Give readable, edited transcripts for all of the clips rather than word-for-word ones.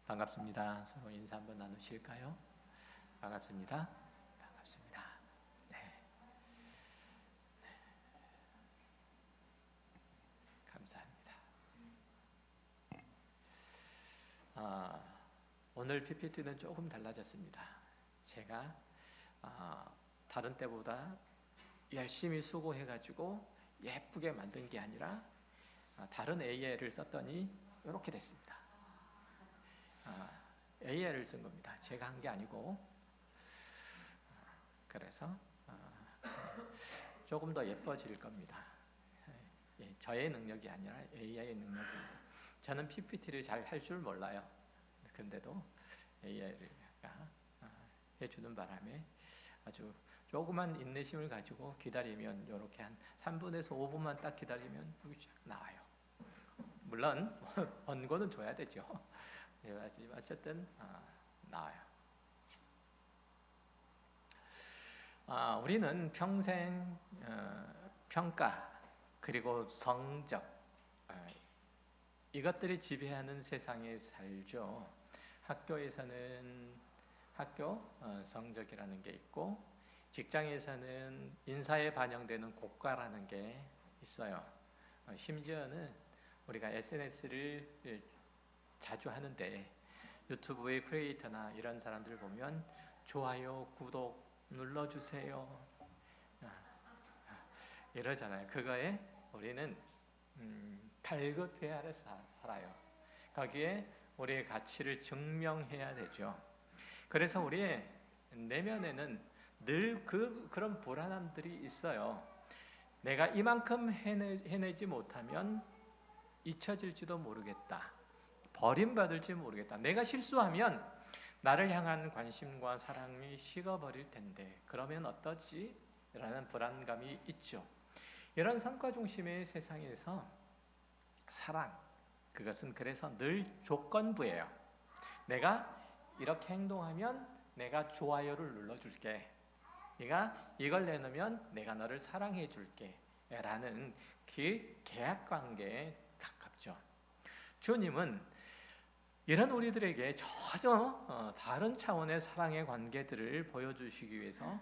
반갑습니다. 서로 인사 한번 나누실까요? 반갑습니다. 반갑습니다. 네. 감사합니다. 오늘 PPT는 조금 달라졌습니다. 제가 다른 때보다 열심히 수고해가지고 예쁘게 만든 게 아니라 다른 AI를 썼더니 이렇게 됐습니다. AI를 쓴 겁니다. 제가 한 게 아니고. 그래서 조금 더 예뻐질 겁니다. 저의 능력이 아니라 AI의 능력입니다. 저는 PPT를 잘 할 줄 몰라요. 근데도 AI가 해주는 바람에 아주 조그만 인내심을 가지고 기다리면 이렇게 한 3분에서 5분만 딱 기다리면 나와요. 물론 원고는 줘야 되죠. 어쨌든 나와요. 우리는 평생 평가 그리고 성적 이것들이 지배하는 세상에 살죠. 학교에서는 학교 성적이라는 게 있고, 직장에서는 인사에 반영되는 고과라는 게 있어요. 심지어는 우리가 SNS를 자주 하는데 유튜브의 크리에이터나 이런 사람들 보면 좋아요, 구독 눌러주세요 이러잖아요. 그거에 우리는 발급해 아래 살아요. 거기에 우리의 가치를 증명해야 되죠. 그래서 우리의 내면에는 늘 그런 불안함들이 있어요. 내가 이만큼 해내지 못하면 잊혀질지도 모르겠다. 버림받을지 모르겠다. 내가 실수하면 나를 향한 관심과 사랑이 식어버릴 텐데 그러면 어떠지? 라는 불안감이 있죠. 이런 성과 중심의 세상에서 사랑, 그것은 그래서 늘 조건부예요. 내가 이렇게 행동하면 내가 좋아요를 눌러줄게. 네가 이걸 내놓으면 내가 너를 사랑해 줄게 라는 그 계약관계에 가깝죠. 주님은 이런 우리들에게 전혀 다른 차원의 사랑의 관계들을 보여주시기 위해서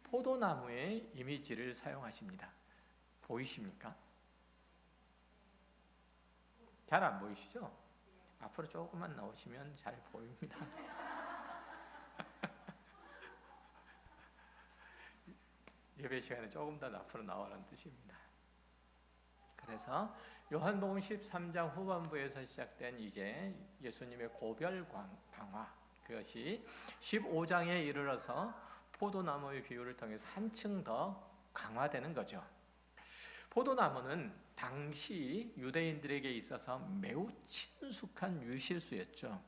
포도나무의 이미지를 사용하십니다. 보이십니까? 잘 안 보이시죠? 앞으로 조금만 나오시면 잘 보입니다. 예배 시간에 조금 더 앞으로 나오라는 뜻입니다. 그래서 요한복음 13장 후반부에서 시작된 이제 예수님의 고별 강화, 그것이 15장에 이르러서 포도나무의 비유를 통해서 한층 더 강화되는 거죠. 포도나무는 당시 유대인들에게 있어서 매우 친숙한 유실수였죠.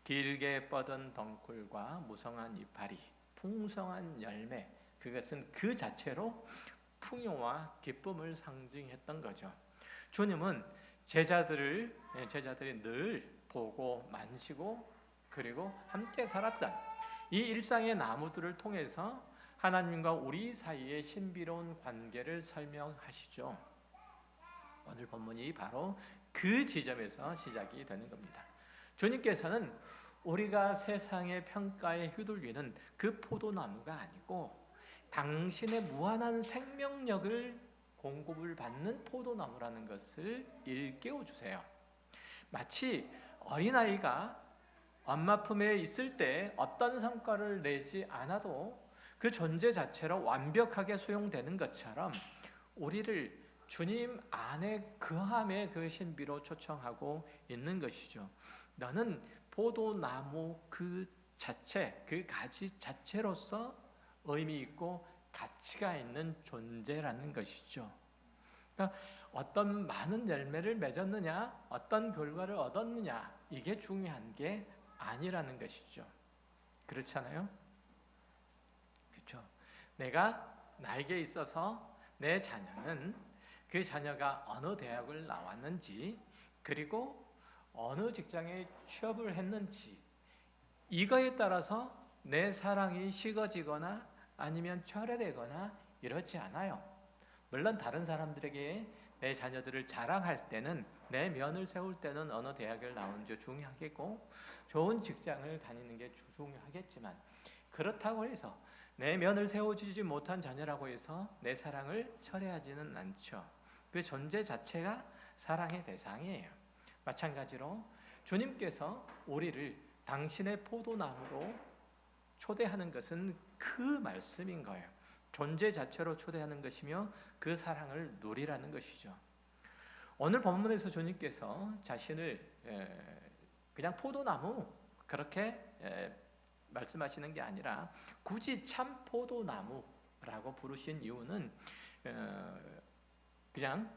길게 뻗은 덩굴과 무성한 이파리, 풍성한 열매, 그것은 그 자체로 풍요와 기쁨을 상징했던 거죠. 주님은 제자들이 늘 보고 만지고 그리고 함께 살았던 이 일상의 나무들을 통해서 하나님과 우리 사이의 신비로운 관계를 설명하시죠. 오늘 본문이 바로 그 지점에서 시작이 되는 겁니다. 주님께서는 우리가 세상의 평가에 휘둘리는 그 포도나무가 아니고 당신의 무한한 생명력을 공급을 받는 포도나무라는 것을 일깨워 주세요. 마치 어린아이가 엄마 품에 있을 때 어떤 성과를 내지 않아도 그 존재 자체로 완벽하게 수용되는 것처럼 우리를 주님 안에 거함의 그 신비로 초청하고 있는 것이죠. 너는 포도나무 그 자체, 그 가지 자체로서 의미 있고 가치가 있는 존재라는 것이죠. 그러니까 어떤 많은 열매를 맺었느냐, 어떤 결과를 얻었느냐, 이게 중요한 게 아니라는 것이죠. 그렇잖아요? 그렇죠. 나에게 있어서 내 자녀는 그 자녀가 어느 대학을 나왔는지, 그리고 어느 직장에 취업을 했는지, 이거에 따라서 내 사랑이 식어지거나 아니면 철회되거나 이렇지 않아요. 물론 다른 사람들에게 내 자녀들을 자랑할 때는, 내 면을 세울 때는 어느 대학을 나오는지 중요하겠고 좋은 직장을 다니는 게 중요하겠지만, 그렇다고 해서 내 면을 세워주지 못한 자녀라고 해서 내 사랑을 철회하지는 않죠. 그 존재 자체가 사랑의 대상이에요. 마찬가지로 주님께서 우리를 당신의 포도나무로 초대하는 것은 그 말씀인 거예요. 존재 자체로 초대하는 것이며 그 사랑을 누리라는 것이죠. 오늘 본문에서 주님께서 자신을 그냥 포도나무 그렇게 말씀하시는 게 아니라 굳이 참 포도나무라고 부르신 이유는 그냥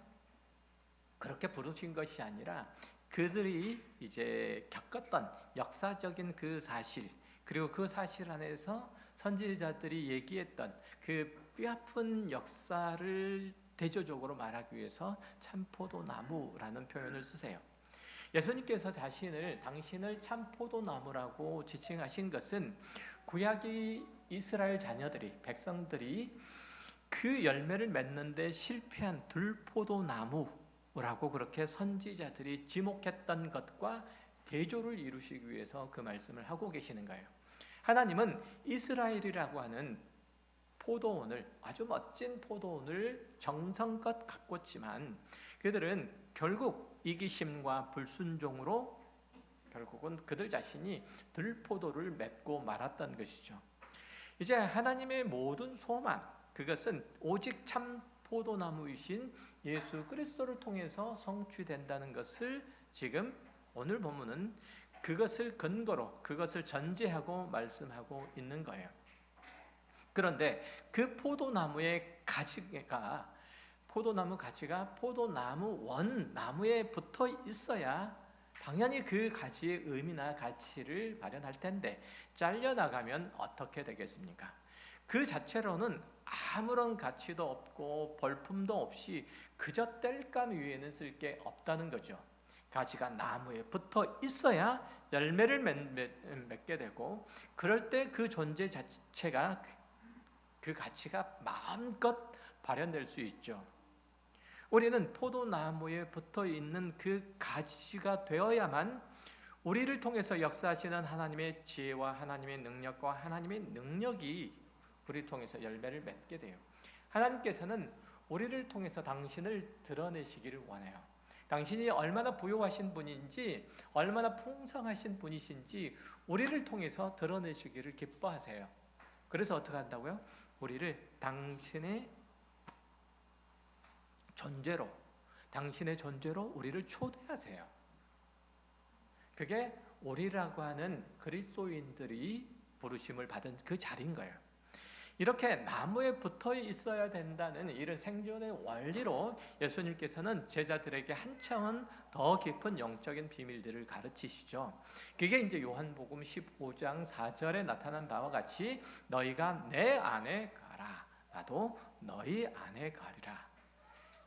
그렇게 부르신 것이 아니라 그들이 이제 겪었던 역사적인 그 사실, 그리고 그 사실 안에서 선지자들이 얘기했던 그 뼈아픈 역사를 대조적으로 말하기 위해서 참 포도나무라는 표현을 쓰세요. 예수님께서 당신을 참 포도나무라고 지칭하신 것은 구약의 이스라엘 자녀들이, 백성들이 그 열매를 맺는데 실패한 들포도나무라고 그렇게 선지자들이 지목했던 것과 대조를 이루시기 위해서 그 말씀을 하고 계시는 거예요. 하나님은 이스라엘이라고 하는 포도원을, 아주 멋진 포도원을 정성껏 가꿨지만 그들은 결국 이기심과 불순종으로 결국은 그들 자신이 들포도를 맺고 말았던 것이죠. 이제 하나님의 모든 소망, 그것은 오직 참 포도나무이신 예수 그리스도를 통해서 성취된다는 것을 지금 오늘 본문은 그것을 근거로, 그것을 전제하고 말씀하고 있는 거예요. 그런데 그 포도나무의 가지가, 포도나무 가지가 포도나무 원나무에 붙어 있어야 당연히 그 가지의 의미나 가치를 발현할 텐데, 잘려나가면 어떻게 되겠습니까? 그 자체로는 아무런 가치도 없고 볼품도 없이 그저 땔감 위에는 쓸 게 없다는 거죠. 가지가 나무에 붙어 있어야 열매를 맺게 되고, 그럴 때 그 존재 자체가, 그 가치가 마음껏 발현될 수 있죠. 우리는 포도나무에 붙어 있는 그 가지가 되어야만 우리를 통해서 역사하시는 하나님의 지혜와 하나님의 능력과 하나님의 능력이 우리를 통해서 열매를 맺게 돼요. 하나님께서는 우리를 통해서 당신을 드러내시기를 원해요. 당신이 얼마나 부유하신 분인지, 얼마나 풍성하신 분이신지 우리를 통해서 드러내시기를 기뻐하세요. 그래서 어떻게 한다고요? 우리를 당신의 존재로, 당신의 존재로 우리를 초대하세요. 그게 우리라고 하는 그리스도인들이 부르심을 받은 그 자리인 거예요. 이렇게 나무에 붙어 있어야 된다는 이런 생존의 원리로 예수님께서는 제자들에게 한 차원 더 깊은 영적인 비밀들을 가르치시죠. 그게 이제 요한복음 15장 4절에 나타난 바와 같이 너희가 내 안에 거하라, 나도 너희 안에 거하리라.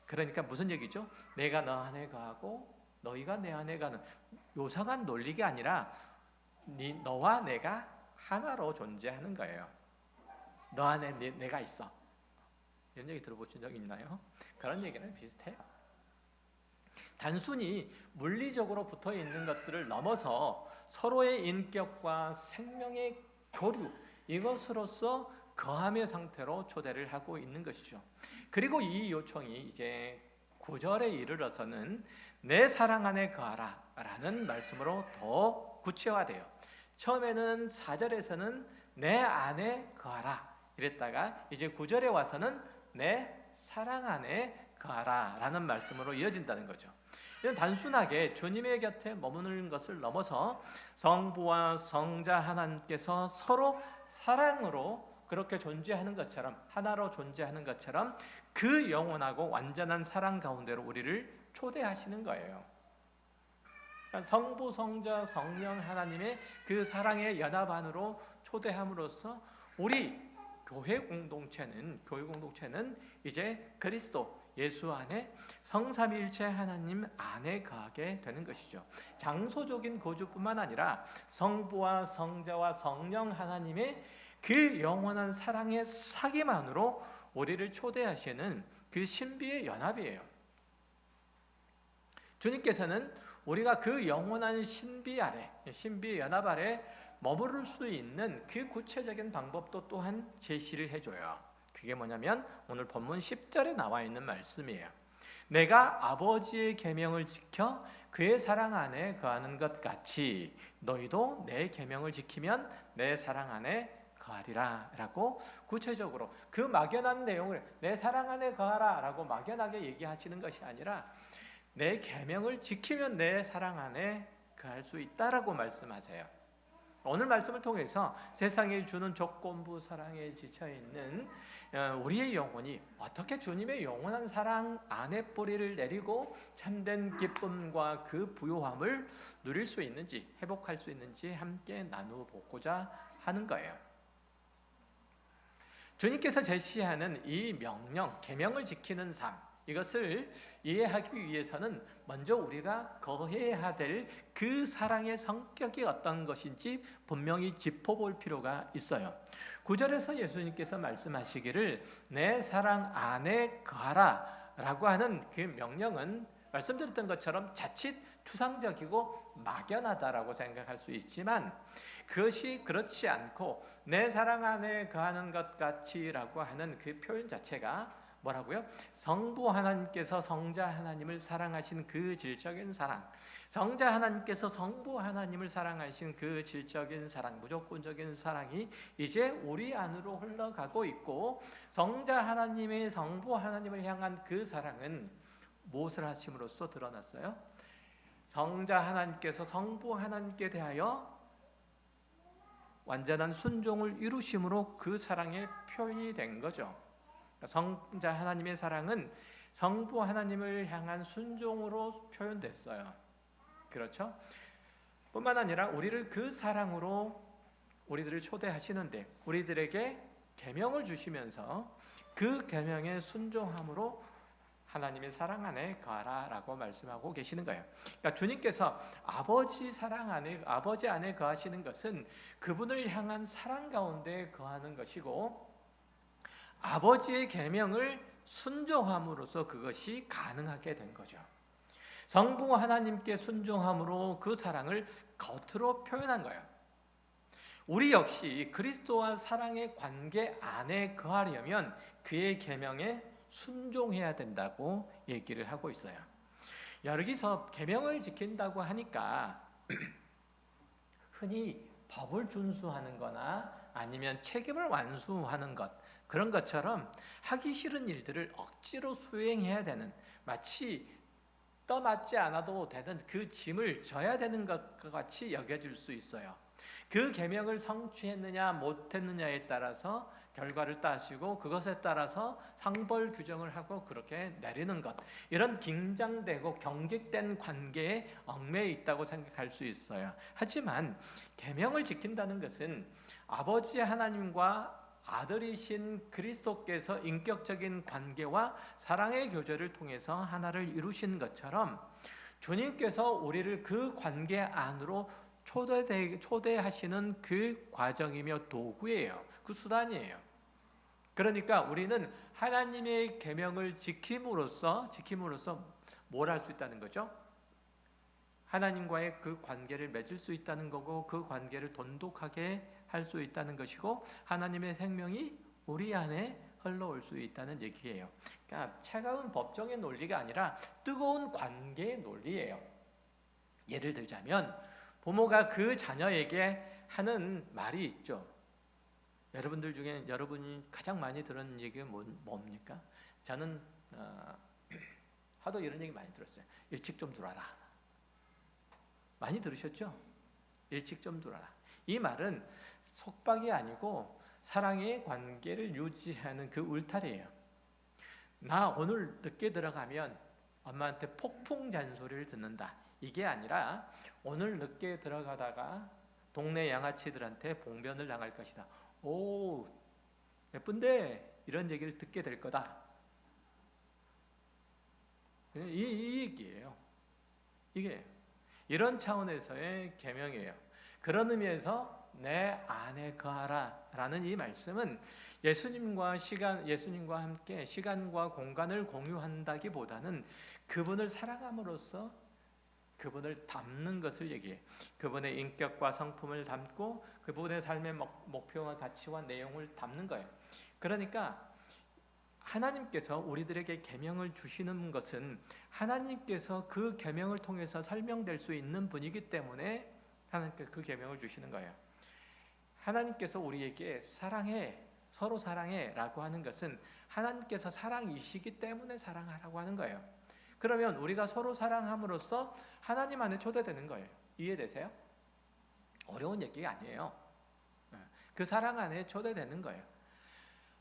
그러니까 무슨 얘기죠? 내가 너 안에 거하고 너희가 내 안에 거하는 요상한 논리가 아니라 너와 내가 하나로 존재하는 거예요. 너 안에 내가 있어. 이런 얘기 들어보신 적 있나요? 그런 얘기는 비슷해요. 단순히 물리적으로 붙어 있는 것들을 넘어서 서로의 인격과 생명의 교류, 이것으로서 거함의 상태로 초대를 하고 있는 것이죠. 그리고 이 요청이 이제 9절에 이르러서는 내 사랑 안에 거하라 라는 말씀으로 더 구체화돼요. 처음에는 4절에서는 내 안에 거하라 이랬다가 이제 9절에 와서는 내 사랑 안에 거하라 라는 말씀으로 이어진다는 거죠. 이건 단순하게 주님의 곁에 머무는 것을 넘어서 성부와 성자 하나님께서 서로 사랑으로 그렇게 존재하는 것처럼, 하나로 존재하는 것처럼 그 영원하고 완전한 사랑 가운데로 우리를 초대하시는 거예요. 그러니까 성부, 성자, 성령 하나님의 그 사랑의 연합 안으로 초대함으로써 우리 교회 공동체는 이제 그리스도 예수 안에 성삼위일체 하나님 안에 거하게 되는 것이죠. 장소적인 거주뿐만 아니라 성부와 성자와 성령 하나님의 그 영원한 사랑의 사귐 안으로 우리를 초대하시는 그 신비의 연합이에요. 주님께서는 우리가 그 영원한 신비 아래, 신비 연합 아래 머무를 수 있는 그 구체적인 방법도 또한 제시를 해줘요. 그게 뭐냐면 오늘 본문 10절에 나와 있는 말씀이에요. 내가 아버지의 계명을 지켜 그의 사랑 안에 거하는 것 같이 너희도 내 계명을 지키면 내 사랑 안에 거하리라 라고 구체적으로 그 막연한 내용을 내 사랑 안에 거하라 라고 막연하게 얘기하시는 것이 아니라 내 계명을 지키면 내 사랑 안에 거할 수 있다라고 말씀하세요. 오늘 말씀을 통해서 세상이 주는 조건부 사랑에 지쳐있는 우리의 영혼이 어떻게 주님의 영원한 사랑 안에 뿌리를 내리고 참된 기쁨과 그 부요함을 누릴 수 있는지, 회복할 수 있는지 함께 나누고자 하는 거예요. 주님께서 제시하는 이 명령, 계명을 지키는 삶, 이것을 이해하기 위해서는 먼저 우리가 거해야 될 그 사랑의 성격이 어떤 것인지 분명히 짚어볼 필요가 있어요. 9절에서 예수님께서 말씀하시기를 내 사랑 안에 거하라 라고 하는 그 명령은 말씀드렸던 것처럼 자칫 추상적이고 막연하다라고 생각할 수 있지만 그것이 그렇지 않고 내 사랑 안에 거하는 것 같이라고 하는 그 표현 자체가 뭐라고요? 성부 하나님께서 성자 하나님을 사랑하신 그 질적인 사랑, 성자 하나님께서 성부 하나님을 사랑하신 그 질적인 사랑, 무조건적인 사랑이 이제 우리 안으로 흘러가고 있고, 성자 하나님의 성부 하나님을 향한 그 사랑은 무엇을 하심으로써 드러났어요? 성자 하나님께서 성부 하나님께 대하여 완전한 순종을 이루심으로 그 사랑의 표현이 된 거죠. 성자 하나님의 사랑은 성부 하나님을 향한 순종으로 표현됐어요. 그렇죠? 뿐만 아니라 우리를 그 사랑으로 우리들을 초대하시는데 우리들에게 계명을 주시면서 그 계명에 순종함으로 하나님의 사랑 안에 거하라 라고 말씀하고 계시는 거예요. 그러니까 주님께서 아버지 사랑 안에, 아버지 안에 거하시는 것은 그분을 향한 사랑 가운데 거하는 것이고, 아버지의 계명을 순종함으로써 그것이 가능하게 된 거죠. 성부 하나님께 순종함으로 그 사랑을 겉으로 표현한 거예요. 우리 역시 그리스도와 사랑의 관계 안에 거하려면 그의 계명에 순종해야 된다고 얘기를 하고 있어요. 여기서 계명을 지킨다고 하니까 흔히 법을 준수하는 거나 아니면 책임을 완수하는 것, 그런 것처럼 하기 싫은 일들을 억지로 수행해야 되는, 마치 떠맡지 않아도 되는 그 짐을 져야 되는 것과 같이 여겨질 수 있어요. 그 계명을 성취했느냐 못했느냐에 따라서 결과를 따지고 그것에 따라서 상벌 규정을 하고 그렇게 내리는 것, 이런 긴장되고 경직된 관계에 얽매여 있다고 생각할 수 있어요. 하지만 계명을 지킨다는 것은 아버지 하나님과 아들이신 그리스도께서 인격적인 관계와 사랑의 교제를 통해서 하나를 이루신 것처럼 주님께서 우리를 그 관계 안으로 초대하시는 그 과정이며 도구예요. 그 수단이에요. 그러니까 우리는 하나님의 계명을 지킴으로써 뭘 할 수 있다는 거죠? 하나님과의 그 관계를 맺을 수 있다는 거고, 그 관계를 돈독하게 할 수 있다는 것이고, 하나님의 생명이 우리 안에 흘러올 수 있다는 얘기예요. 그러니까 차가운 법정의 논리가 아니라 뜨거운 관계의 논리예요. 예를 들자면 부모가 그 자녀에게 하는 말이 있죠. 여러분들 중에 여러분이 가장 많이 들은 얘기가 뭡니까? 저는 하도 이런 얘기 많이 들었어요. 일찍 좀 들어와라. 많이 들으셨죠? 일찍 좀 들어와라. 이 말은 속박이 아니고 사랑의 관계를 유지하는 그 울타리예요. 나 오늘 늦게 들어가면 엄마한테 폭풍 잔소리를 듣는다. 이게 아니라 오늘 늦게 들어가다가 동네 양아치들한테 봉변을 당할 것이다. 오, 예쁜데 이런 얘기를 듣게 될 거다. 이 얘기예요. 이게 이런 차원에서의 계명이에요. 그런 의미에서 내 안에 거하라 라는 이 말씀은 예수님과 함께 시간과 공간을 공유한다기보다는 그분을 사랑함으로써 그분을 담는 것을 얘기해. 그분의 인격과 성품을 담고 그분의 삶의 목표와 가치와 내용을 담는 거예요. 그러니까 하나님께서 우리들에게 계명을 주시는 것은 하나님께서 그 계명을 통해서 설명될 수 있는 분이기 때문에 하나님께서 그 계명을 주시는 거예요. 하나님께서 우리에게 사랑해, 서로 사랑해 라고 하는 것은 하나님께서 사랑이시기 때문에 사랑하라고 하는 거예요. 그러면 우리가 서로 사랑함으로써 하나님 안에 초대되는 거예요. 이해되세요? 어려운 얘기 아니에요. 그 사랑 안에 초대되는 거예요.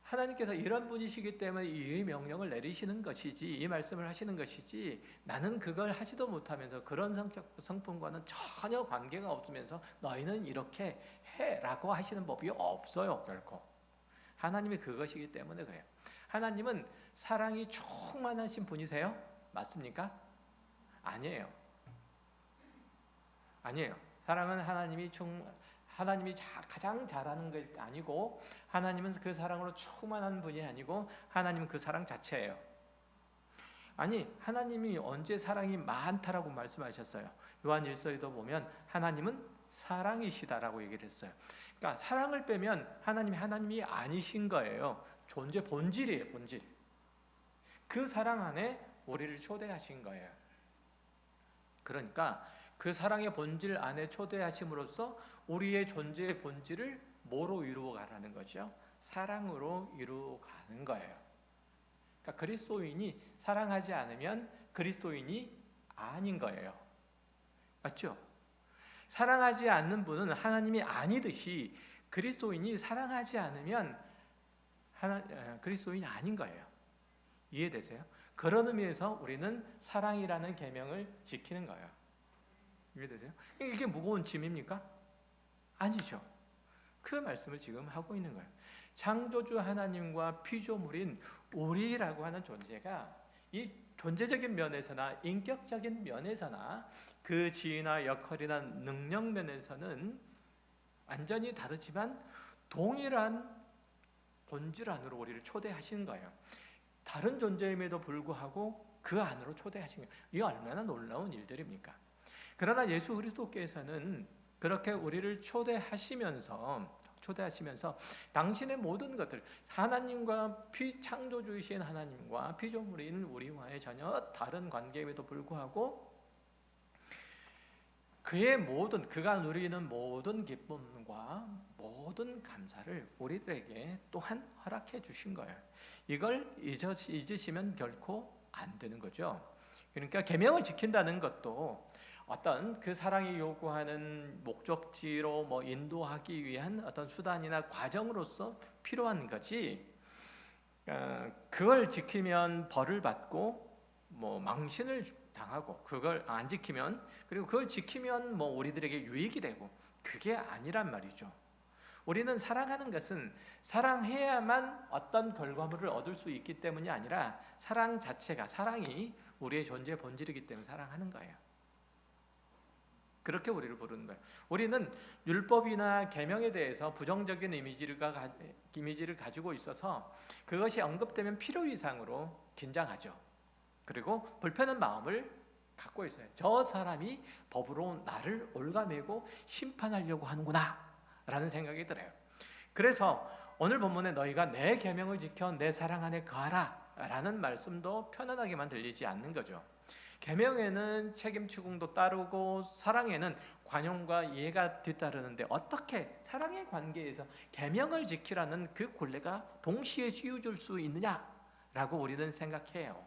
하나님께서 이런 분이시기 때문에 이 명령을 내리시는 것이지, 이 말씀을 하시는 것이지, 나는 그걸 하지도 못하면서 그런 성품과는 전혀 관계가 없으면서 너희는 이렇게 해라고 하시는 법이 없어요. 결코. 하나님이 그것이기 때문에 그래요. 하나님은 사랑이 충만하신 분이세요? 맞습니까? 아니에요. 아니에요. 사랑은 하나님이 가장 잘하는 것이 아니고, 하나님은 그 사랑으로 충만한 분이 아니고, 하나님은 그 사랑 자체예요. 아니, 하나님이 언제 사랑이 많다라고 말씀하셨어요? 요한 1서에도 보면 하나님은 사랑이시다라고 얘기를 했어요. 그러니까 사랑을 빼면 하나님이 아니신 거예요. 존재 본질이에요. 본질. 그 사랑 안에 우리를 초대하신 거예요. 그러니까 그 사랑의 본질 안에 초대하심으로써 우리의 존재의 본질을 뭐로 이루어가라는 거죠? 사랑으로 이루어가는 거예요. 그러니까 그리스도인이 사랑하지 않으면 그리스도인이 아닌 거예요. 맞죠? 사랑하지 않는 분은 하나님이 아니듯이 그리스도인이 사랑하지 않으면 그리스도인이 아닌 거예요. 이해되세요? 그런 의미에서 우리는 사랑이라는 계명을 지키는 거예요. 이해되세요? 이게 무거운 짐입니까? 아니죠. 그 말씀을 지금 하고 있는 거예요. 창조주 하나님과 피조물인 우리라고 하는 존재가 이 존재적인 면에서나 인격적인 면에서나 그 지위나 역할이나 능력 면에서는 완전히 다르지만 동일한 본질 안으로 우리를 초대하시는 거예요. 다른 존재임에도 불구하고 그 안으로 초대하신 거예요. 이게 얼마나 놀라운 일들입니까? 그러나 예수 그리스도께서는 그렇게 우리를 초대하시면서 당신의 모든 것들, 하나님과 창조주이신 하나님과 피조물인 우리와의 전혀 다른 관계임에도 불구하고 그가 누리는 모든 기쁨과 모든 감사를 우리들에게 또한 허락해 주신 거예요. 이걸 잊으시면 결코 안 되는 거죠. 그러니까 계명을 지킨다는 것도 어떤 그 사랑이 요구하는 목적지로 인도하기 위한 어떤 수단이나 과정으로서 필요한 거지, 그걸 지키면 벌을 받고 망신을 당하고, 그걸 안 지키면, 그리고 그걸 지키면 우리들에게 유익이 되고, 그게 아니란 말이죠. 우리는 사랑하는 것은 사랑해야만 어떤 결과물을 얻을 수 있기 때문이 아니라 사랑 자체가, 사랑이 우리의 존재의 본질이기 때문에 사랑하는 거예요. 그렇게 우리를 부르는 거예요. 우리는 율법이나 계명에 대해서 부정적인 이미지를 가지고 있어서 그것이 언급되면 필요 이상으로 긴장하죠. 그리고 불편한 마음을 갖고 있어요. 저 사람이 법으로 나를 올가매고 심판하려고 하는구나 라는 생각이 들어요. 그래서 오늘 본문에 너희가 내 계명을 지켜 내 사랑 안에 거하라 라는 말씀도 편안하게만 들리지 않는 거죠. 계명에는 책임 추궁도 따르고 사랑에는 관용과 이해가 뒤따르는데 어떻게 사랑의 관계에서 계명을 지키라는 그 곤례가 동시에 씌워줄 수 있느냐라고 우리는 생각해요.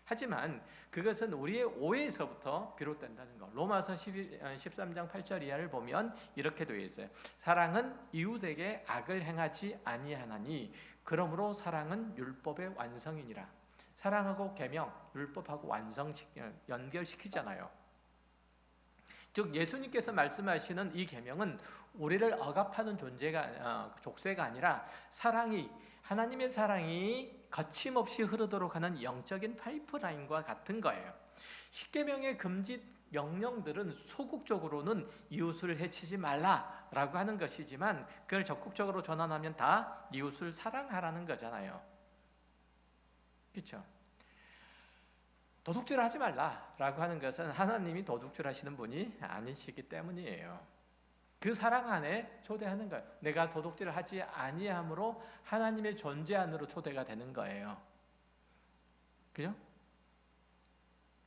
하지만 그것은 우리의 오해에서부터 비롯된다는 것. 로마서 13장 8절 이하를 보면 이렇게 되어 있어요. 사랑은 이웃에게 악을 행하지 아니하나니 그러므로 사랑은 율법의 완성이니라. 사랑하고 계명, 율법하고 연결시키잖아요. 즉 예수님께서 말씀하시는 이 계명은 우리를 억압하는 족쇄가 아니라 하나님의 사랑이 거침없이 흐르도록 하는 영적인 파이프라인과 같은 거예요. 십계명의 금지 명령들은 소극적으로는 이웃을 해치지 말라라고 하는 것이지만 그걸 적극적으로 전환하면 다 이웃을 사랑하라는 거잖아요. 그렇죠? 도둑질하지 말라라고 하는 것은 하나님이 도둑질하시는 분이 아니시기 때문이에요. 그 사랑 안에 초대하는 거예요. 내가 도둑질을 하지 아니함으로 하나님의 존재 안으로 초대가 되는 거예요. 그죠?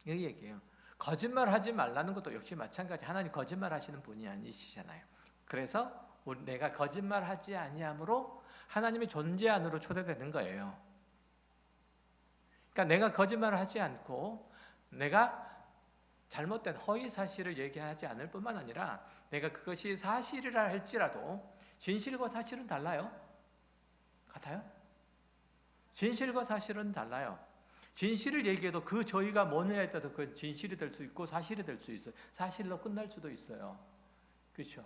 이 얘기예요. 거짓말하지 말라는 것도 역시 마찬가지. 하나님 거짓말하시는 분이 아니시잖아요. 그래서 내가 거짓말하지 아니함으로 하나님의 존재 안으로 초대되는 거예요. 그러니까 내가 거짓말을 하지 않고 내가 잘못된 허위 사실을 얘기하지 않을 뿐만 아니라 내가 그것이 사실이라 할지라도 진실과 사실은 달라요. 같아요? 진실과 사실은 달라요. 진실을 얘기해도 그 저희가 뭐냐에 따라서 그 진실이 될 수 있고 사실이 될 수 있어요. 사실로 끝날 수도 있어요. 그렇죠?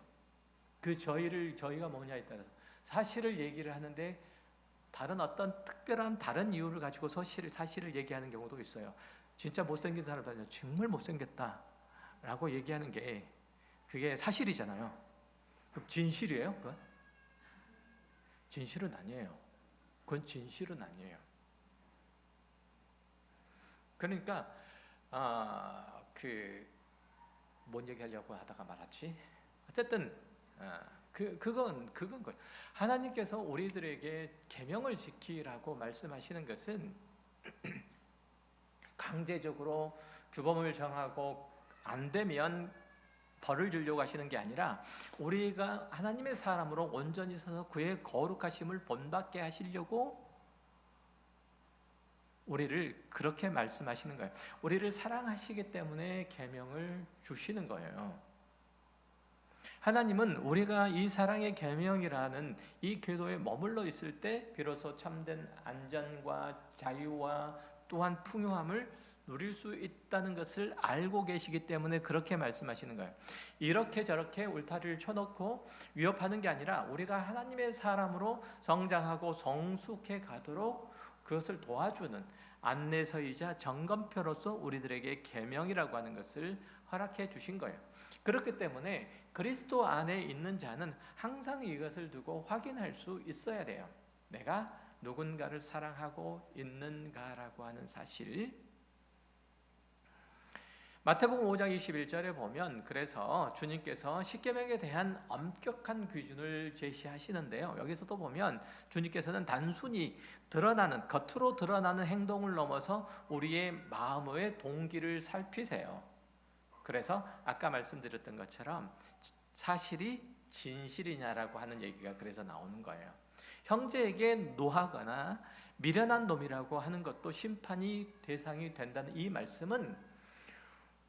그 저희가 뭐냐에 따라서 사실을 얘기를 하는데 다른 어떤 특별한 다른 이유를 가지고 사실을 얘기하는 경우도 있어요. 진짜 못생긴 사람들은 정말 못생겼다 라고 얘기하는 게 그게 사실이잖아요. 그럼 진실이에요? 그건? 진실은 아니에요. 그건 진실은 아니에요. 그러니까 뭔 얘기하려고 하다가 말았지? 어쨌든 그건 거예요. 하나님께서 우리들에게 계명을 지키라고 말씀하시는 것은 강제적으로 규범을 정하고 안 되면 벌을 주려고 하시는 게 아니라 우리가 하나님의 사람으로 온전히 서서 그의 거룩하심을 본받게 하시려고 우리를 그렇게 말씀하시는 거예요. 우리를 사랑하시기 때문에 계명을 주시는 거예요. 하나님은 우리가 이 사랑의 계명이라는 이 궤도에 머물러 있을 때 비로소 참된 안전과 자유와 또한 풍요함을 누릴 수 있다는 것을 알고 계시기 때문에 그렇게 말씀하시는 거예요. 이렇게 저렇게 울타리를 쳐놓고 위협하는 게 아니라 우리가 하나님의 사람으로 성장하고 성숙해 가도록 그것을 도와주는 안내서이자 점검표로서 우리들에게 계명이라고 하는 것을 허락해 주신 거예요. 그렇기 때문에 그리스도 안에 있는 자는 항상 이것을 두고 확인할 수 있어야 돼요. 내가 누군가를 사랑하고 있는가라고 하는 사실. 마태복음 5장 21절에 보면 그래서 주님께서 십계명에 대한 엄격한 기준을 제시하시는데요. 여기서도 보면 주님께서는 단순히 겉으로 드러나는 행동을 넘어서 우리의 마음의 동기를 살피세요. 그래서 아까 말씀드렸던 것처럼 사실이 진실이냐라고 하는 얘기가 그래서 나오는 거예요. 형제에게 노하거나 미련한 놈이라고 하는 것도 심판이 대상이 된다는 이 말씀은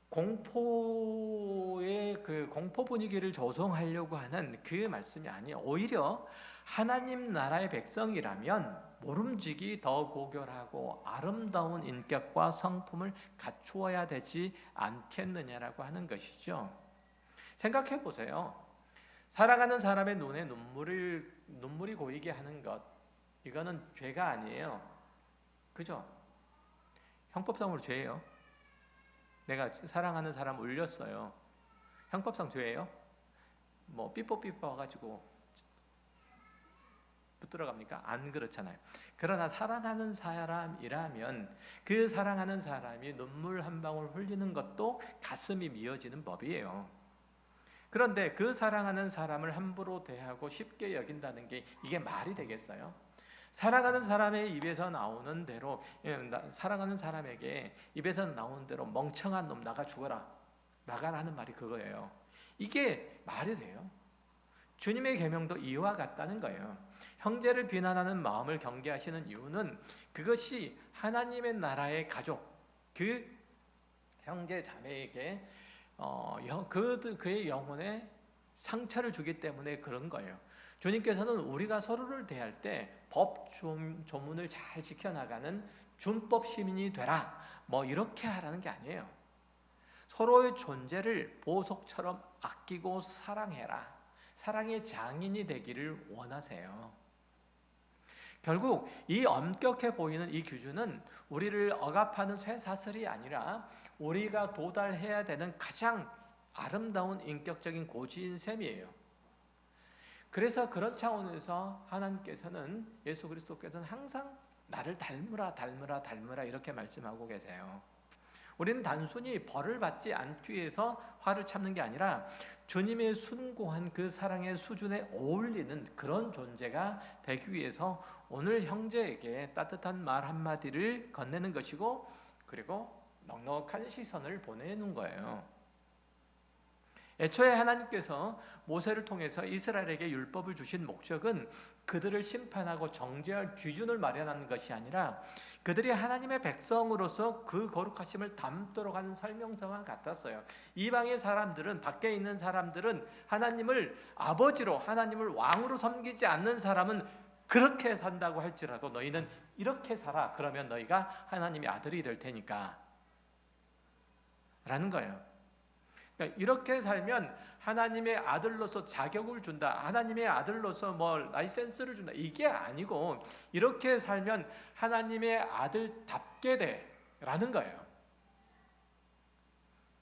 공포의 공포 분위기를 조성하려고 하는 그 말씀이 아니에요. 오히려 하나님 나라의 백성이라면 모름지기 더 고결하고 아름다운 인격과 성품을 갖추어야 되지 않겠느냐라고 하는 것이죠. 생각해 보세요. 사랑하는 사람의 눈에 눈물이 고이게 하는 것, 이거는 죄가 아니에요. 그죠? 형법상으로 죄예요. 내가 사랑하는 사람 울렸어요. 형법상 죄예요? 삐뽀삐뽀 와가지고 붙들어갑니까? 안 그렇잖아요. 그러나 사랑하는 사람이라면 그 사랑하는 사람이 눈물 한 방울 흘리는 것도 가슴이 미어지는 법이에요. 그런데 그 사랑하는 사람을 함부로 대하고 쉽게 여긴다는 게 이게 말이 되겠어요? 사랑하는 사람의 입에서 나오는 대로, 사랑하는 사람에게 입에서 나오는 대로 멍청한 놈 나가 죽어라, 나가라 하는 말이 그거예요. 이게 말이 돼요? 주님의 계명도 이와 같다는 거예요. 형제를 비난하는 마음을 경계하시는 이유는 그것이 하나님의 나라의 가족, 그 형제 자매에게 그의 영혼에 상처를 주기 때문에 그런 거예요. 주님께서는 우리가 서로를 대할 때 법 조문을 잘 지켜나가는 준법 시민이 되라, 이렇게 하라는 게 아니에요. 서로의 존재를 보석처럼 아끼고 사랑해라, 사랑의 장인이 되기를 원하세요. 결국 이 엄격해 보이는 이 기준은 우리를 억압하는 쇠사슬이 아니라 우리가 도달해야 되는 가장 아름다운 인격적인 고지인 셈이에요. 그래서 그런 차원에서 하나님께서는, 예수 그리스도께서는 항상 나를 닮으라 이렇게 말씀하고 계세요. 우리는 단순히 벌을 받지 않기 위해서 화를 참는 게 아니라 주님의 숭고한 그 사랑의 수준에 어울리는 그런 존재가 되기 위해서 오늘 형제에게 따뜻한 말 한마디를 건네는 것이고, 그리고 넉넉한 시선을 보내는 거예요. 애초에 하나님께서 모세를 통해서 이스라엘에게 율법을 주신 목적은 그들을 심판하고 정죄할 기준을 마련하는 것이 아니라 그들이 하나님의 백성으로서 그 거룩하심을 담도록 하는 설명서와 같았어요. 이방의 사람들은, 밖에 있는 사람들은 하나님을 아버지로, 하나님을 왕으로 섬기지 않는 사람은 그렇게 산다고 할지라도 너희는 이렇게 살아. 그러면 너희가 하나님의 아들이 될 테니까 라는 거예요. 그러니까 이렇게 살면 하나님의 아들로서 자격을 준다, 하나님의 아들로서 뭐 라이센스를 준다, 이게 아니고 이렇게 살면 하나님의 아들답게 돼 라는 거예요.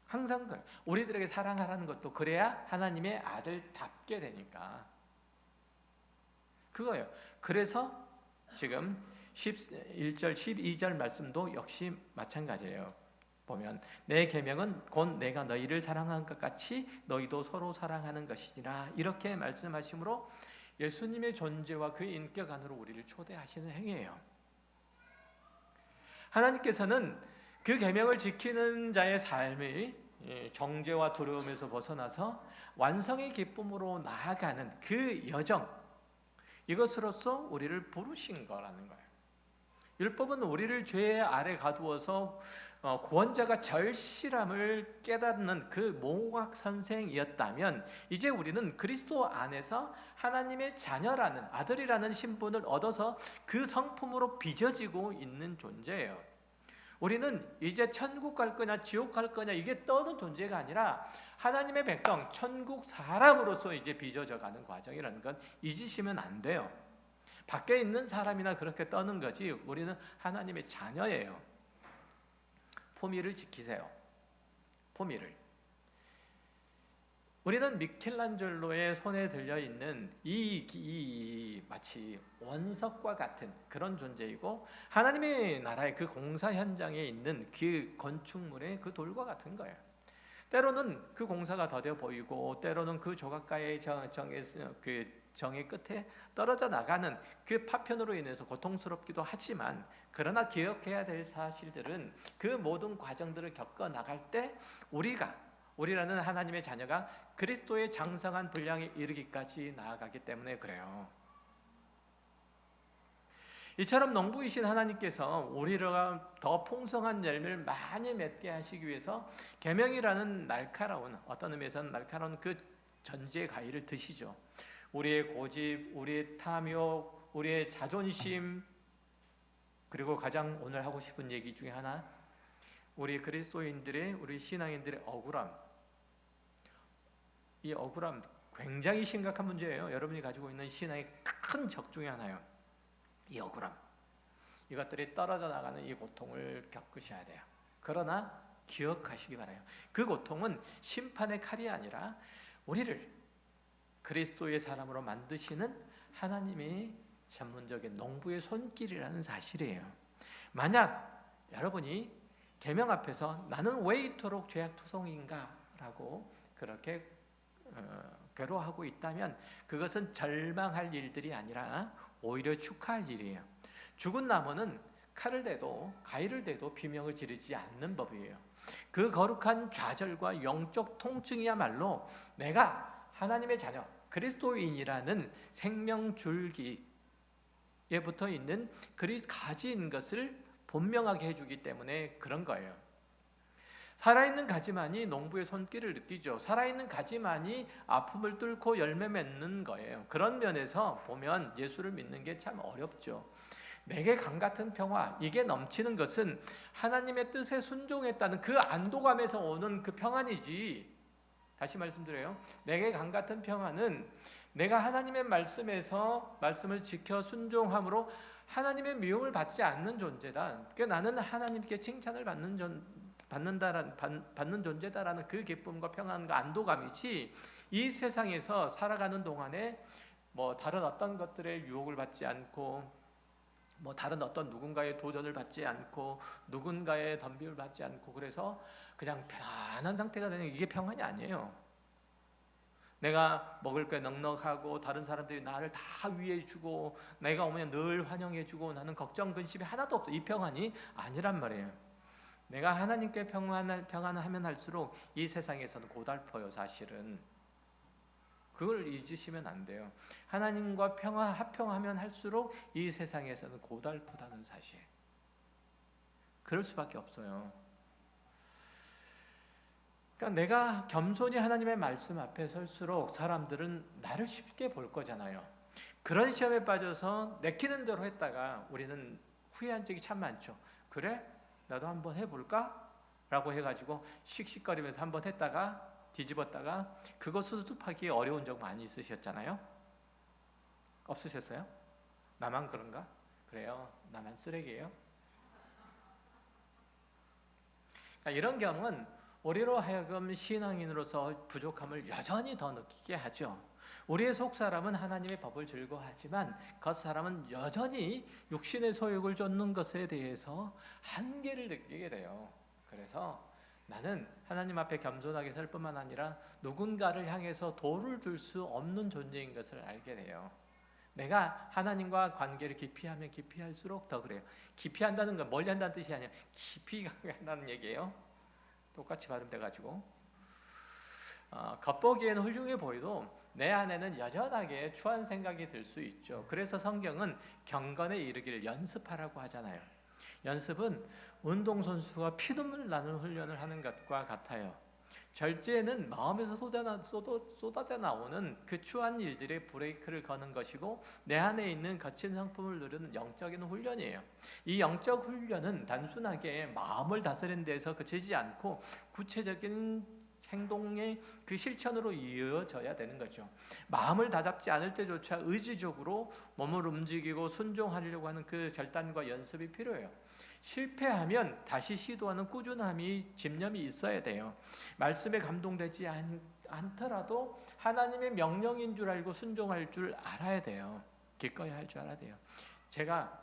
항상 그래요. 우리들에게 사랑하라는 것도 그래야 하나님의 아들답게 되니까 그거예요. 그래서 지금 11절 12절 말씀도 역시 마찬가지예요. 보면 내 계명은 곧 내가 너희를 사랑한 것 같이 너희도 서로 사랑하는 것이니라, 이렇게 말씀하심으로 예수님의 존재와 그 인격 안으로 우리를 초대하시는 행위예요. 하나님께서는 그 계명을 지키는 자의 삶이 정죄와 두려움에서 벗어나서 완성의 기쁨으로 나아가는 그 여정, 이것으로서 우리를 부르신 거라는 거예요. 율법은 우리를 죄 아래 가두어서 구원자가 절실함을 깨닫는 그 몽학 선생이었다면, 이제 우리는 그리스도 안에서 하나님의 자녀라는, 아들이라는 신분을 얻어서 그 성품으로 빚어지고 있는 존재예요. 우리는 이제 천국 갈 거냐 지옥 갈 거냐 이게 떠는 존재가 아니라 하나님의 백성, 천국 사람으로서 이제 빚어져 가는 과정이라는 건 잊으시면 안 돼요. 밖에 있는 사람이나 그렇게 떠는 거지 우리는 하나님의 자녀예요. 포미를 지키세요. 포미를. 우리는 미켈란젤로의 손에 들려있는 이 마치 원석과 같은 그런 존재이고, 하나님의 나라의 그 공사 현장에 있는 그 건축물의 그 돌과 같은 거예요. 때로는 그 공사가 더뎌 보이고, 때로는 그 조각가의 정의 끝에 떨어져 나가는 그 파편으로 인해서 고통스럽기도 하지만, 그러나 기억해야 될 사실들은 그 모든 과정들을 겪어 나갈 때 우리라는 하나님의 자녀가 그리스도의 장성한 분량에 이르기까지 나아가기 때문에 그래요. 이처럼 농부이신 하나님께서 우리가 더 풍성한 열매를 많이 맺게 하시기 위해서 계명이라는 날카로운, 어떤 의미에서는 날카로운 그 전지의 과일을 드시죠. 우리의 고집, 우리의 탐욕, 우리의 자존심, 그리고 가장 오늘 하고 싶은 얘기 중에 하나, 우리 그리스도인들의, 우리 신앙인들의 억울함. 이 억울함 굉장히 심각한 문제예요. 여러분이 가지고 있는 신앙의 큰 적 중에 하나예요. 이 억울함, 이것들이 떨어져 나가는 이 고통을 겪으셔야 돼요. 그러나 기억하시기 바라요. 그 고통은 심판의 칼이 아니라 우리를 그리스도의 사람으로 만드시는 하나님의 전문적인 농부의 손길이라는 사실이에요. 만약 여러분이 계명 앞에서 나는 왜 이토록 죄악투성인가 라고 그렇게 괴로워하고 있다면 그것은 절망할 일들이 아니라 오히려 축하할 일이에요. 죽은 나무는 칼을 대도 가위를 대도 비명을 지르지 않는 법이에요. 그 거룩한 좌절과 영적 통증이야말로 내가 하나님의 자녀, 그리스도인이라는 생명줄기에 붙어있는 가지인 것을 분명하게 해주기 때문에 그런 거예요. 살아있는 가지만이 농부의 손길을 느끼죠. 살아있는 가지만이 아픔을 뚫고 열매 맺는 거예요. 그런 면에서 보면 예수를 믿는 게 참 어렵죠. 내게 강같은 평화, 이게 넘치는 것은 하나님의 뜻에 순종했다는 그 안도감에서 오는 그 평안이지. 다시 말씀드려요. 내게 강같은 평안은 내가 하나님의 말씀을 지켜 순종함으로 하나님의 미움을 받지 않는 존재다. 그러니까 나는 하나님께 칭찬을 받는 존재다라는 그 기쁨과 평안과 안도감이지, 이 세상에서 살아가는 동안에 뭐 다른 어떤 것들의 유혹을 받지 않고 뭐 다른 어떤 누군가의 도전을 받지 않고 누군가의 덤비를 받지 않고 그래서 그냥 편안한 상태가 되는 이게 평안이 아니에요. 내가 먹을 게 넉넉하고 다른 사람들이 나를 다 위해주고 내가 오면 늘 환영해주고 나는 걱정 근심이 하나도 없어. 이 평안이 아니란 말이에요. 내가 하나님께 평안하면 할수록 이 세상에서는 고달퍼요. 사실은 그걸 잊으시면 안 돼요. 하나님과 합평하면 할수록 이 세상에서는 고달프다는 사실. 그럴 수밖에 없어요. 그러니까 내가 겸손히 하나님의 말씀 앞에 설수록 사람들은 나를 쉽게 볼 거잖아요. 그런 시험에 빠져서 내키는 대로 했다가 우리는 후회한 적이 참 많죠. 그래? 나도 한번 해볼까? 라고 해가지고 씩씩거리면서 한번 했다가 뒤집었다가 그거 수습하기 어려운 적 많이 있으셨잖아요. 없으셨어요? 나만 그런가? 그래요. 나만 쓰레기예요. 그러니까 이런 경험은 우리로 하여금 신앙인으로서 부족함을 여전히 더 느끼게 하죠. 우리의 속사람은 하나님의 법을 즐거워하지만 겉사람은 여전히 육신의 소욕을 쫓는 것에 대해서 한계를 느끼게 돼요. 그래서 나는 하나님 앞에 겸손하게 설 뿐만 아니라 누군가를 향해서 도를 들 수 없는 존재인 것을 알게 돼요. 내가 하나님과 관계를 깊이 하면 깊이 할수록 더 그래요. 깊이 한다는 건 멀리 한다는 뜻이 아니라 깊이 한다는 얘기예요. 똑같이 발음돼가지고 겉보기에는 훌륭해 보여도 내 안에는 여전하게 추한 생각이 들 수 있죠. 그래서 성경은 경건에 이르기를 연습하라고 하잖아요. 연습은 운동선수가 피눈물 나는 훈련을 하는 것과 같아요. 절제는 마음에서 쏟아져 나오는 그 추한 일들의 브레이크를 거는 것이고 내 안에 있는 거친 성품을 누르는 영적인 훈련이에요. 이 영적 훈련은 단순하게 마음을 다스리는 데서 그치지 않고 구체적인 행동의 그 실천으로 이어져야 되는 거죠. 마음을 다잡지 않을 때조차 의지적으로 몸을 움직이고 순종하려고 하는 그 결단과 연습이 필요해요. 실패하면 다시 시도하는 꾸준함이 집념이 있어야 돼요. 말씀에 감동되지 않더라도 하나님의 명령인 줄 알고 순종할 줄 알아야 돼요. 기꺼이 할 줄 알아야 돼요. 제가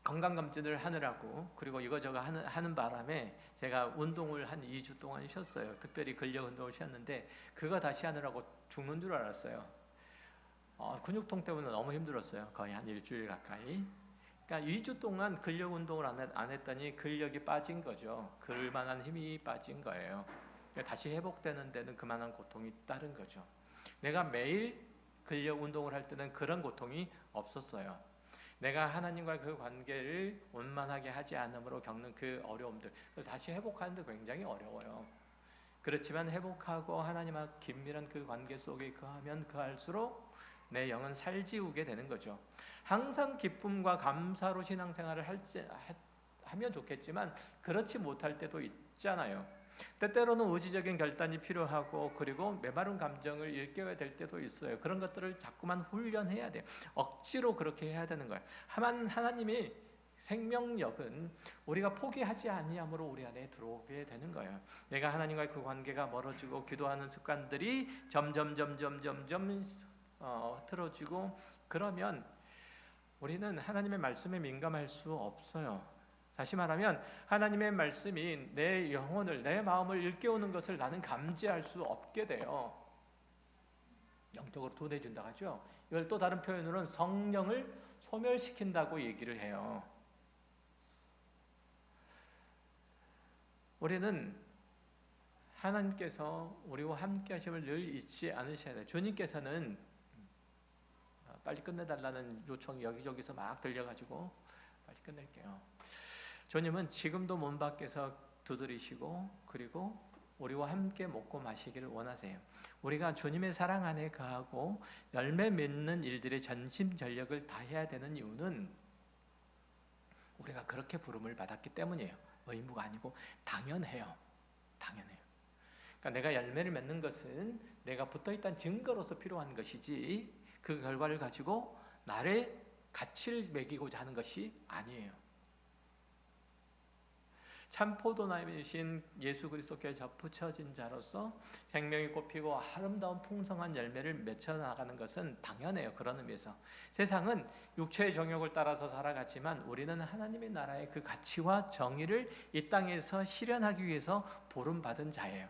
건강검진을 하느라고 그리고 이거저거 하는 바람에 제가 운동을 한 2주 동안 쉬었어요. 특별히 근력 운동을 쉬었는데 그거 다시 하느라고 죽는 줄 알았어요. 근육통 때문에 너무 힘들었어요. 거의 한 일주일 가까이. 그러니까 2주 동안 근력 운동을 안 했더니 근력이 빠진 거죠. 그럴만한 힘이 빠진 거예요. 그러니까 다시 회복되는 데는 그만한 고통이 따른 거죠. 내가 매일 근력 운동을 할 때는 그런 고통이 없었어요. 내가 하나님과 그 관계를 원만하게 하지 않음으로 겪는 그 어려움들, 다시 회복하는데 굉장히 어려워요. 그렇지만 회복하고 하나님과 긴밀한 그 관계 속에 거하면 거할수록 내 영은 살지우게 되는 거죠. 항상 기쁨과 감사로 신앙생활을 하면 좋겠지만 그렇지 못할 때도 있잖아요. 때때로는 의지적인 결단이 필요하고 그리고 메마른 감정을 일깨워야 될 때도 있어요. 그런 것들을 자꾸만 훈련해야 돼요. 억지로 그렇게 해야 되는 거예요. 하나님의 생명력은 우리가 포기하지 아니함으로 우리 안에 들어오게 되는 거예요. 내가 하나님과의 그 관계가 멀어지고 기도하는 습관들이 점점 흐트러지고 그러면 우리는 하나님의 말씀에 민감할 수 없어요. 다시 말하면 하나님의 말씀이 내 영혼을, 내 마음을 일깨우는 것을 나는 감지할 수 없게 돼요. 영적으로 둔해진다고 하죠. 이걸 또 다른 표현으로는 성령을 소멸시킨다고 얘기를 해요. 우리는 하나님께서 우리와 함께 하심을 늘 잊지 않으셔야 돼요. 주님께서는 빨리 끝내달라는 요청이 여기저기서 막 들려가지고 빨리 끝낼게요. 주님은 지금도 문 밖에서 두드리시고 그리고 우리와 함께 먹고 마시기를 원하세요. 우리가 주님의 사랑 안에 거하고 열매 맺는 일들의 전심전력을 다해야 되는 이유는 우리가 그렇게 부름을 받았기 때문이에요. 의무가 아니고 당연해요. 당연해요. 그러니까 내가 열매를 맺는 것은 내가 붙어있다는 증거로서 필요한 것이지 그 결과를 가지고 나의 가치를 매기고자 하는 것이 아니에요. 참 포도나무이신 예수 그리스도께 접붙여진 자로서 생명이 꽃피고 아름다운 풍성한 열매를 맺혀 나가는 것은 당연해요. 그런 의미에서 세상은 육체의 정욕을 따라서 살아갔지만 우리는 하나님의 나라의 그 가치와 정의를 이 땅에서 실현하기 위해서 부름받은 자예요.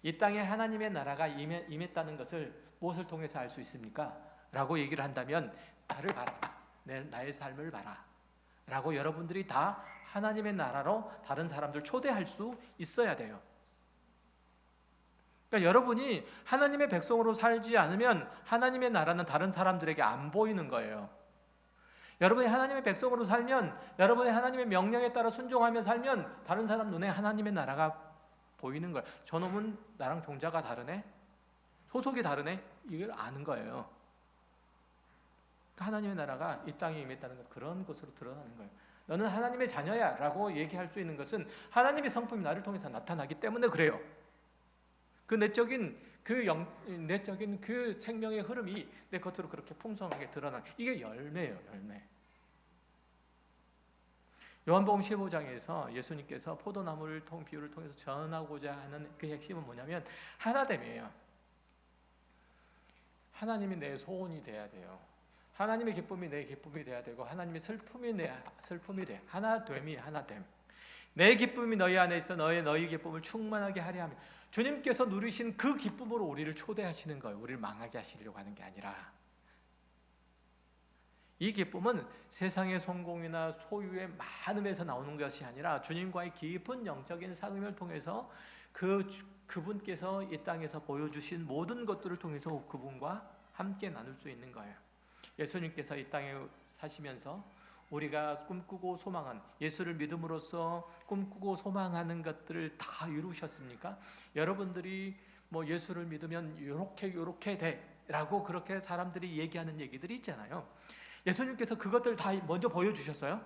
이 땅에 하나님의 나라가 임했다는 것을 무엇을 통해서 알 수 있습니까? 라고 얘기를 한다면 나를 봐라, 나의 삶을 봐라 라고 여러분들이 다 하나님의 나라로 다른 사람들 초대할 수 있어야 돼요. 그러니까 여러분이 하나님의 백성으로 살지 않으면 하나님의 나라는 다른 사람들에게 안 보이는 거예요. 여러분이 하나님의 백성으로 살면, 여러분이 하나님의 명령에 따라 순종하며 살면 다른 사람 눈에 하나님의 나라가 보이는 거예요. 저놈은 나랑 종자가 다르네, 소속이 다르네, 이걸 아는 거예요. 하나님의 나라가 이 땅에 임했다는 것, 그런 것으로 드러나는 거예요. 너는 하나님의 자녀야 라고 얘기할 수 있는 것은 하나님의 성품이 나를 통해서 나타나기 때문에 그래요. 그 내적인 그 생명의 흐름이 내 겉으로 그렇게 풍성하게 드러나는, 이게 열매예요. 열매. 요한복음 15장에서 예수님께서 포도나무를 비유를 통해서 전하고자 하는 그 핵심은 뭐냐면 하나됨이에요. 하나님이 내 소원이 돼야 돼요. 하나님의 기쁨이 내 기쁨이 돼야 되고 하나님의 슬픔이 내 슬픔이 돼. 하나됨이 하나됨. 내 기쁨이 너희 안에 있어 너희 기쁨을 충만하게 하려 하며, 주님께서 누리신 그 기쁨으로 우리를 초대하시는 거예요. 우리를 망하게 하시려고 하는 게 아니라. 이 기쁨은 세상의 성공이나 소유의 많음에서 나오는 것이 아니라 주님과의 깊은 영적인 사귐을 통해서 그분께서 이 땅에서 보여주신 모든 것들을 통해서 그분과 함께 나눌 수 있는 거예요. 예수님께서 이 땅에 사시면서 우리가 꿈꾸고 소망한, 예수를 믿음으로써 꿈꾸고 소망하는 것들을 다 이루셨습니까? 여러분들이 뭐 예수를 믿으면 요렇게 돼라고 그렇게 사람들이 얘기하는 얘기들이 있잖아요. 예수님께서 그것들 다 먼저 보여주셨어요?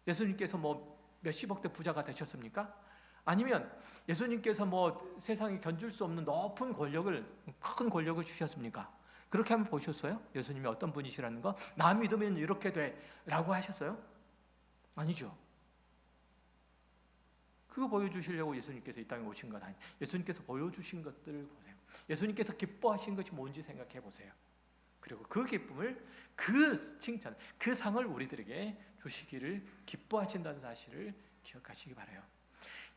예수님께서 뭐 몇십억 대 부자가 되셨습니까? 아니면 예수님께서 뭐 세상에 견줄 수 없는 높은 권력을, 큰 권력을 주셨습니까? 그렇게 한번 보셨어요? 예수님이 어떤 분이시라는 거? 나 믿으면 이렇게 돼 라고 하셨어요? 아니죠. 그거 보여주시려고 예수님께서 이 땅에 오신 건 아니에요. 예수님께서 보여주신 것들을 보세요. 예수님께서 기뻐하신 것이 뭔지 생각해 보세요. 그리고 그 기쁨을, 그 칭찬, 그 상을 우리들에게 주시기를 기뻐하신다는 사실을 기억하시기 바라요.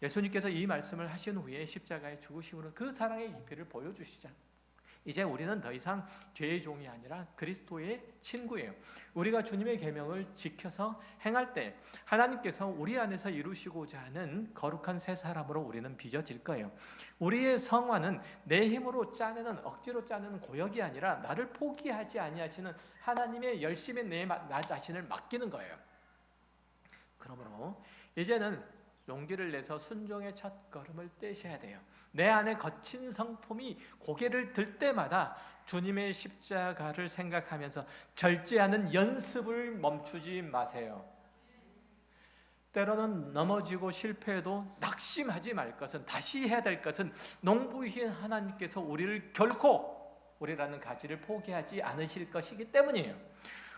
예수님께서 이 말씀을 하신 후에 십자가의 죽으심으로 그 사랑의 깊이를 보여주시자. 이제 우리는 더 이상 죄의 종이 아니라 그리스도의 친구예요. 우리가 주님의 계명을 지켜서 행할 때 하나님께서 우리 안에서 이루시고자 하는 거룩한 새 사람으로 우리는 빚어질 거예요. 우리의 성화는 내 힘으로 짜내는, 억지로 짜내는 고역이 아니라 나를 포기하지 아니하시는 하나님의 열심에 나 자신을 맡기는 거예요. 그러므로 이제는 용기를 내서 순종의 첫 걸음을 떼셔야 돼요. 내 안에 거친 성품이 고개를 들 때마다 주님의 십자가를 생각하면서 절제하는 연습을 멈추지 마세요. 때로는 넘어지고 실패해도 낙심하지 말 것은, 다시 해야 될 것은, 농부이신 하나님께서 우리를 결코 우리라는 가지를 포기하지 않으실 것이기 때문이에요.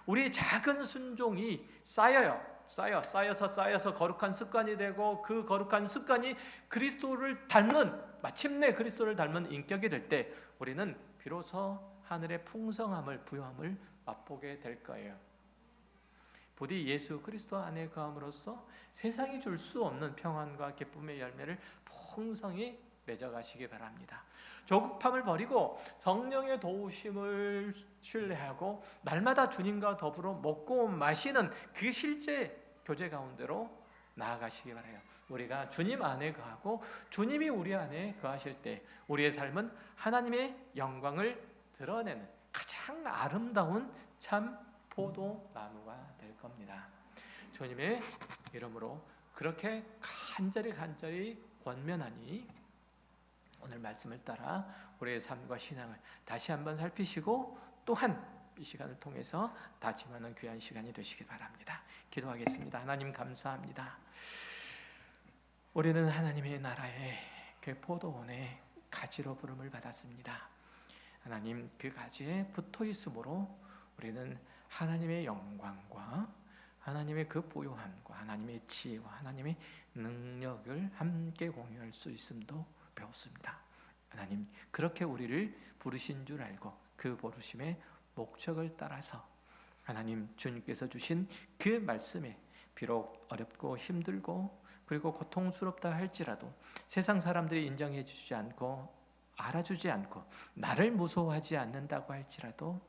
우리 작은 순종이 쌓여서 거룩한 습관이 되고, 그 거룩한 습관이 그리스도를 닮은, 마침내 그리스도를 닮은 인격이 될 때 우리는 비로소 하늘의 풍성함을, 부요함을 맛보게 될 거예요. 부디 예수 그리스도 안에 거함으로써 세상이 줄 수 없는 평안과 기쁨의 열매를 풍성히 맺어가시기 바랍니다. 조급함을 버리고 성령의 도우심을 신뢰하고 날마다 주님과 더불어 먹고 마시는 그 실제 교제 가운데로 나아가시기 바라요. 우리가 주님 안에 거하고 주님이 우리 안에 거하실 때 우리의 삶은 하나님의 영광을 드러내는 가장 아름다운 참 포도나무가 될 겁니다. 주님의 이름으로 그렇게 간절히 권면하니 오늘 말씀을 따라 우리의 삶과 신앙을 다시 한번 살피시고 또한 이 시간을 통해서 다짐하는 귀한 시간이 되시길 바랍니다. 기도하겠습니다. 하나님 감사합니다. 우리는 하나님의 나라의 그 포도원의 가지로 부름을 받았습니다. 하나님, 그 가지에 붙어 있으므로 우리는 하나님의 영광과 하나님의 그 보요함과 하나님의 지혜와 하나님의 능력을 함께 공유할 수 있음도 배웠습니다. 하나님 그렇게 우리를 부르신 줄 알고 그 부르심의 목적을 따라서 하나님 주님께서 주신 그 말씀에 비록 어렵고 힘들고 그리고 고통스럽다 할지라도 세상 사람들이 인정해 주지 않고 알아주지 않고 나를 무서워하지 않는다고 할지라도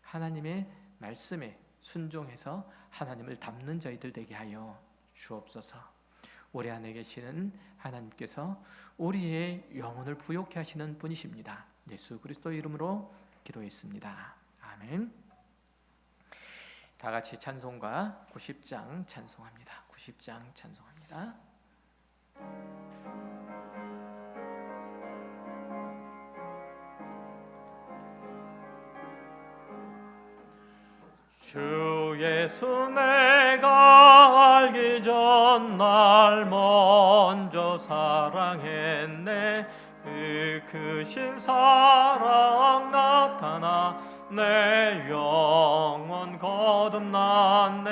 하나님의 말씀에 순종해서 하나님을 닮는 저희들 되게 하여 주옵소서. 우리 안에 계시는 하나님께서 우리의 영혼을 부욕케 하시는 분이십니다. 예수 그리스도 이름으로 기도했습니다. 아멘. 다 같이 찬송가 90장 찬송합니다. 90장 찬송합니다. 주 예수 내가 알기 전 날 먼저 사랑했네. 그 크신 사랑 나타나 내 영혼 거듭났네.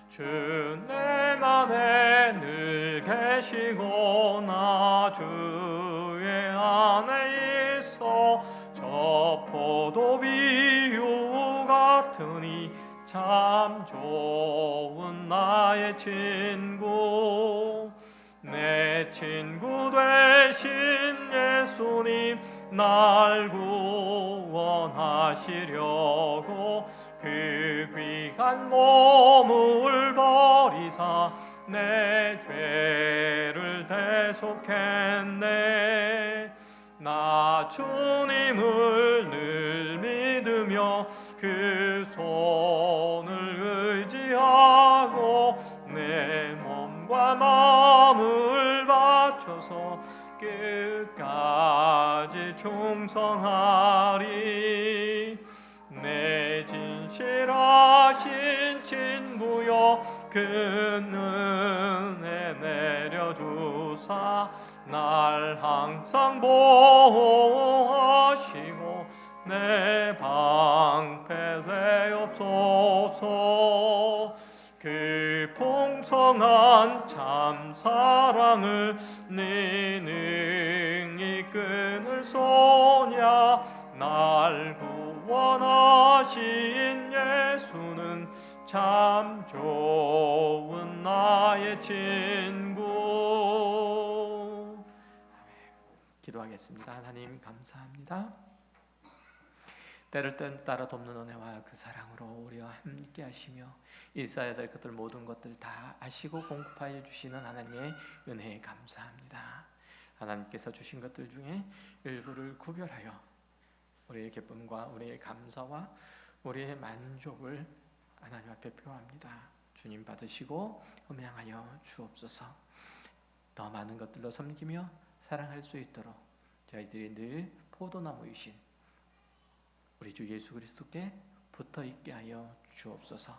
주 내 맘에 늘 계시고 나 주의 안에 있어 저 포도 비유 같으니 참 좋은 나의 친구. 내 친구 되신 예수님 날 구원하시려고 그 귀한 몸을 버리사 내 죄를 대속했네. 나 주님을 늘 믿으며 그 손을 의지하고 내 몸과 마음을 바쳐서 끝까지 충성하리. 내 진실하신 친구여 그 은혜 내려주사 날 항상 보호하시고 내 방패 되옵소서. 그 풍성한 참 사랑을 네 능히 끊을 소냐. 날 구원하신 예수는 참 좋은 나의 친구. 기도하겠습니다. 하나님 감사합니다. 때를 따라 돕는 은혜와 그 사랑으로 우리와 함께 하시며 있어야 될 것들 모든 것들 다 아시고 공급하여 주시는 하나님의 은혜에 감사합니다. 하나님께서 주신 것들 중에 일부를 구별하여 우리의 기쁨과 우리의 감사와 우리의 만족을 하나님 앞에 표합니다. 주님 받으시고 음양하여 주옵소서. 더 많은 것들로 섬기며 사랑할 수 있도록 저희들이 늘 포도나무이신 우리 주 예수 그리스도께 붙어 있게 하여 주옵소서.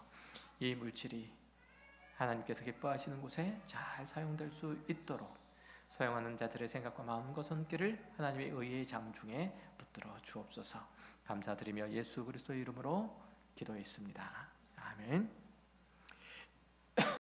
이 물질이 하나님께서 기뻐하시는 곳에 잘 사용될 수 있도록 사용하는 자들의 생각과 마음과 손길을 하나님의 의의 장중에 붙들어 주옵소서. 감사드리며 예수 그리스도의 이름으로 기도했습니다. 아멘.